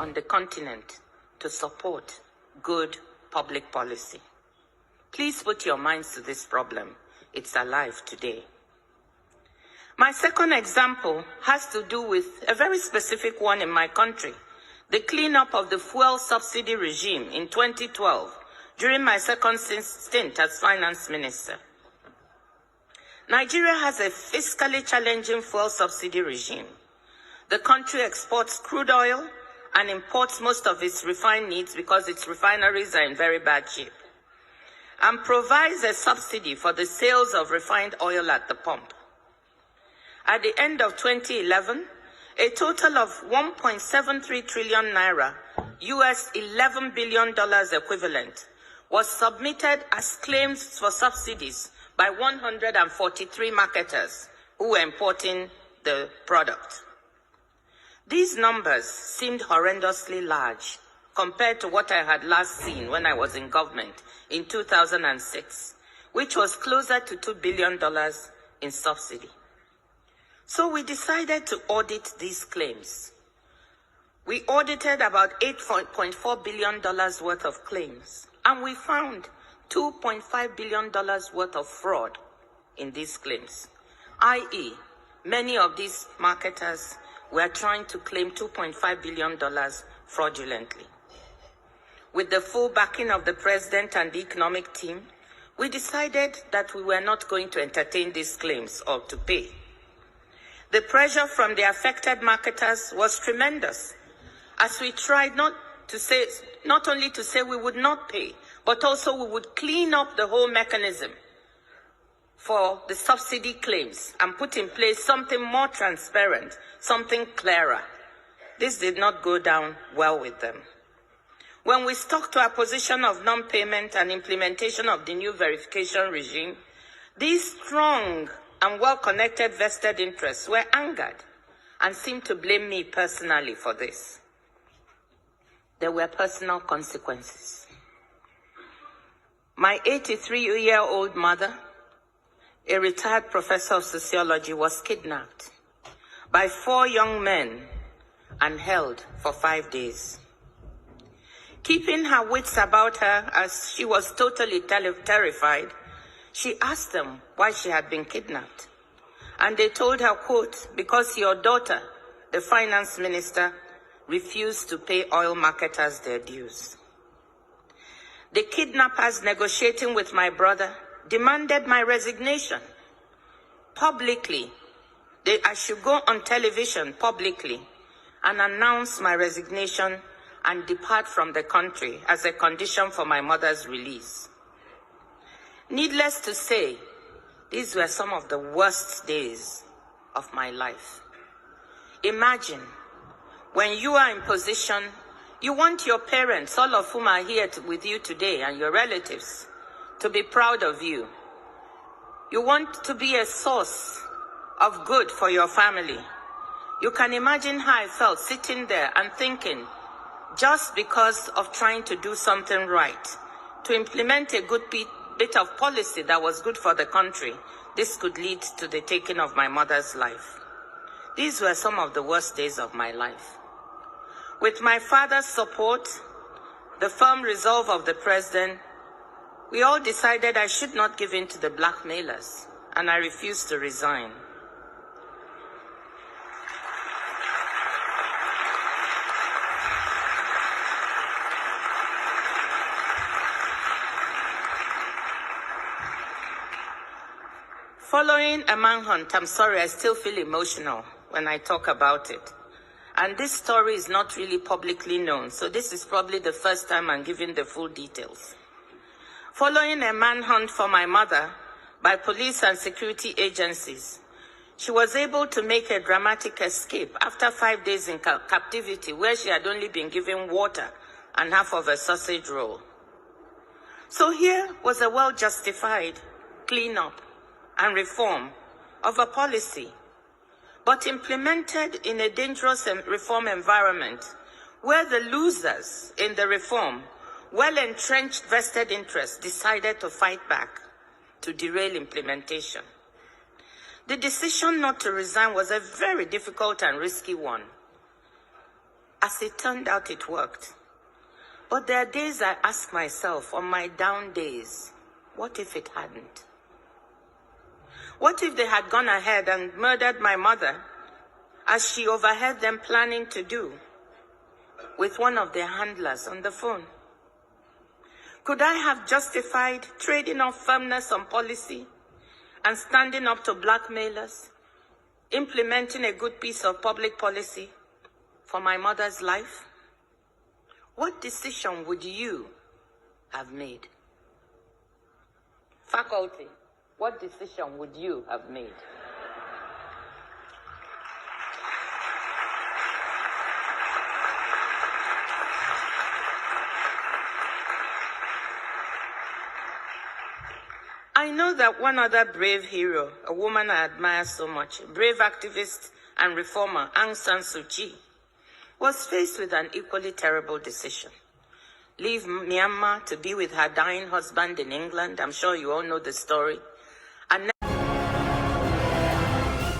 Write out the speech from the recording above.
on the continent to support good public policy. Please put your minds to this problem. It's alive today. My second example has to do with a very specific one in my country, the cleanup of the fuel subsidy regime in 2012 during my second stint as finance minister. Nigeria has a fiscally challenging fuel subsidy regime. The country exports crude oil and imports most of its refined needs because its refineries are in very bad shape, and provides a subsidy for the sales of refined oil at the pump. At the end of 2011, a total of 1.73 trillion naira, US $11 billion equivalent, was submitted as claims for subsidies by 143 marketers who were importing the product. These numbers seemed horrendously large compared to what I had last seen when I was in government in 2006, which was closer to $2 billion in subsidy. So we decided to audit these claims. We audited about $8.4 billion worth of claims, and we found $2.5 billion worth of fraud in these claims, i.e., many of these marketers were trying to claim $2.5 billion fraudulently. With the full backing of the president and the economic team, we decided that we were not going to entertain these claims or to pay. The pressure from the affected marketers was tremendous, as we tried not only to say we would not pay, but also we would clean up the whole mechanism for the subsidy claims and put in place something more transparent, something clearer. This did not go down well with them. When we stuck to our position of non-payment and implementation of the new verification regime, these strong and well-connected vested interests were angered and seemed to blame me personally for this. There were personal consequences. My 83-year-old mother, a retired professor of sociology, was kidnapped by 4 young men and held for 5 days. Keeping her wits about her as she was totally terrified, she asked them why she had been kidnapped. And they told her, quote, "Because your daughter, the finance minister, refused to pay oil marketers their dues." The kidnappers, negotiating with my brother, demanded my resignation publicly. I should go on television publicly and announce my resignation and depart from the country as a condition for my mother's release. Needless to say, these were some of the worst days of my life. Imagine, when you are in position, you want your parents, all of whom are here with you today, and your relatives, to be proud of you. You want to be a source of good for your family. You can imagine how I felt sitting there and thinking, just because of trying to do something right, to implement a good bit of policy that was good for the country, this could lead to the taking of my mother's life. These were some of the worst days of my life. With my father's support, the firm resolve of the president, we all decided I should not give in to the blackmailers, and I refused to resign. Following a manhunt, I'm sorry, I still feel emotional when I talk about it. And this story is not really publicly known, so this is probably the first time I'm giving the full details. Following a manhunt for my mother by police and security agencies, she was able to make a dramatic escape after 5 days in captivity, where she had only been given water and half of a sausage roll. So here was a well-justified cleanup and reform of a policy, but implemented in a dangerous reform environment where the losers in the reform, well-entrenched vested interests, decided to fight back to derail implementation. The decision not to resign was a very difficult and risky one, As it turned out, it worked. But there are days I ask myself, on my down days, what if it hadn't? What if they had gone ahead and murdered my mother, as she overheard them planning to do, with one of their handlers on the phone? Could I have justified trading off firmness on policy and standing up to blackmailers, implementing a good piece of public policy for my mother's life? What decision would you have made? Faculty, what decision would you have made? I know that one other brave hero, a woman I admire so much, brave activist and reformer, Aung San Suu Kyi, was faced with an equally terrible decision. Leave Myanmar to be with her dying husband in England. I'm sure you all know the story.